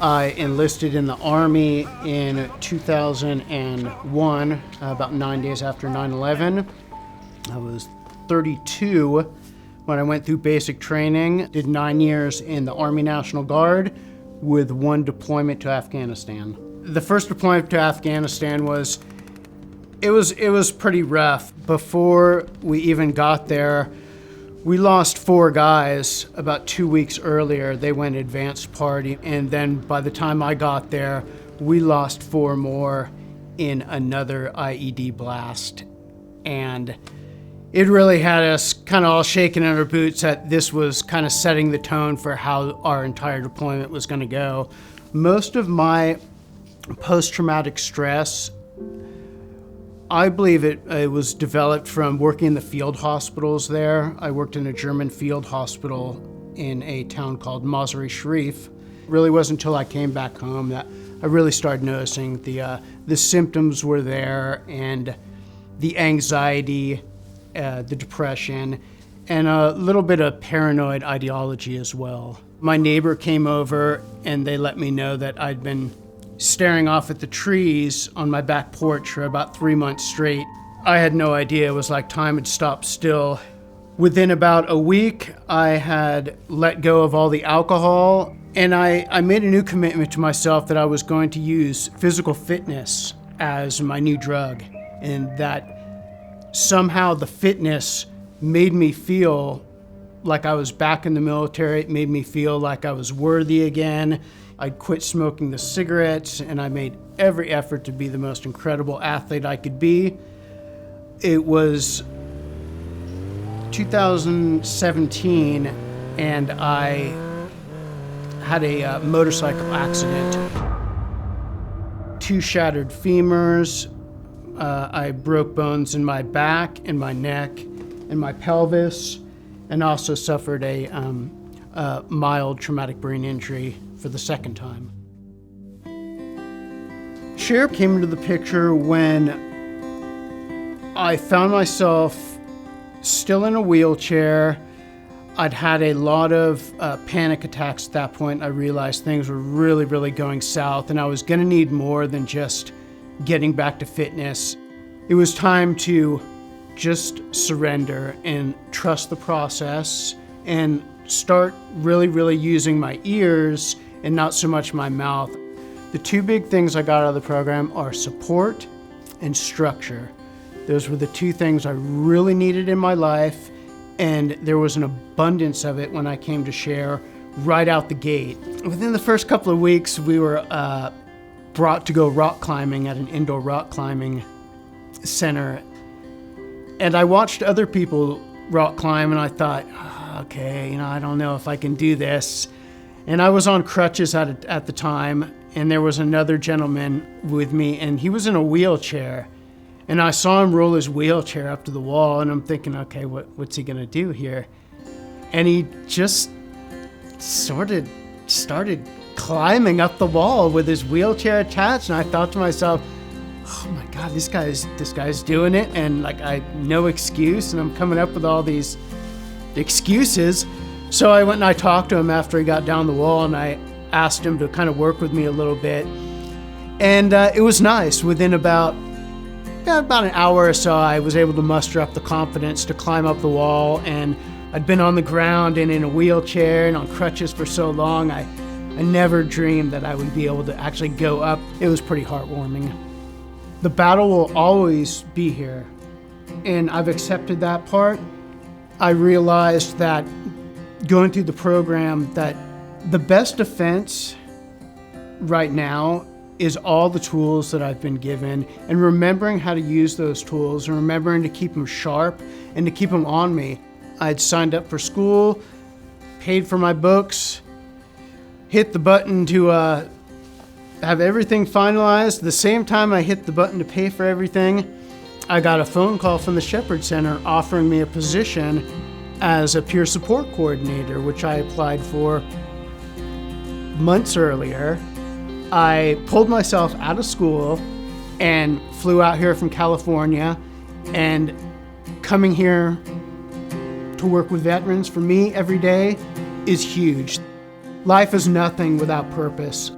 I enlisted in the Army in 2001, about 9 days after 9/11. I was 32 when I went through basic training, did 9 years in the Army National Guard with one deployment to Afghanistan. The first deployment to Afghanistan was pretty rough. Before we even got there, we lost 4 guys about 2 weeks earlier. They went advanced party, and then by the time I got there, we lost 4 more in another IED blast. And it really had us kind of all shaking in our boots that this was kind of setting the tone for how our entire deployment was going to go. Most of my post-traumatic stress, I believe it was developed from working in the field hospitals there. I worked in a German field hospital in a town called Mazar-e Sharif. It really wasn't until I came back home that I really started noticing the symptoms were there, and the anxiety, the depression, and a little bit of paranoid ideology as well. My neighbor came over and they let me know that I'd been staring off at the trees on my back porch for about 3 months straight. I had no idea. It was like time had stopped still. Within about a week, I had let go of all the alcohol, and I made a new commitment to myself that I was going to use physical fitness as my new drug, and that somehow the fitness made me feel like I was back in the military. It made me feel like I was worthy again. I quit smoking the cigarettes, and I made every effort to be the most incredible athlete I could be. It was 2017, and I had a motorcycle accident. 2 shattered femurs. I broke bones in my back, in my neck, in my pelvis, and also suffered a mild traumatic brain injury for the second time. Share came into the picture when I found myself still in a wheelchair. I'd had a lot of panic attacks at that point. I realized things were really, really going south, and I was gonna need more than just getting back to fitness. It was time to just surrender and trust the process and start really, really using my ears and not so much my mouth. The 2 big things I got out of the program are support and structure. Those were the 2 things I really needed in my life, and there was an abundance of it when I came to Share right out the gate. Within the first couple of weeks, we were brought to go rock climbing at an indoor rock climbing center. And I watched other people rock climb, and I thought, okay, I don't know if I can do this. And I was on crutches at the time, and there was another gentleman with me, and he was in a wheelchair. And I saw him roll his wheelchair up to the wall, and I'm thinking, okay, what's he gonna do here? And he just started climbing up the wall with his wheelchair attached, and I thought to myself, oh my God, this guy's doing it, and no excuse, and I'm coming up with all these excuses. So I went and I talked to him after he got down the wall, and I asked him to kind of work with me a little bit. And it was nice. Within about an hour or so, I was able to muster up the confidence to climb up the wall, and I'd been on the ground and in a wheelchair and on crutches for so long, I never dreamed that I would be able to actually go up. It was pretty heartwarming. The battle will always be here, and I've accepted that part. I realized that going through the program that the best defense right now is all the tools that I've been given, and remembering how to use those tools and remembering to keep them sharp and to keep them on me. I'd signed up for school, paid for my books, hit the button to have everything finalized. The same time I hit the button to pay for everything, I got a phone call from the Shepherd Center offering me a position as a peer support coordinator, which I applied for months earlier. I pulled myself out of school and flew out here from California, and coming here to work with veterans for me every day is huge. Life is nothing without purpose.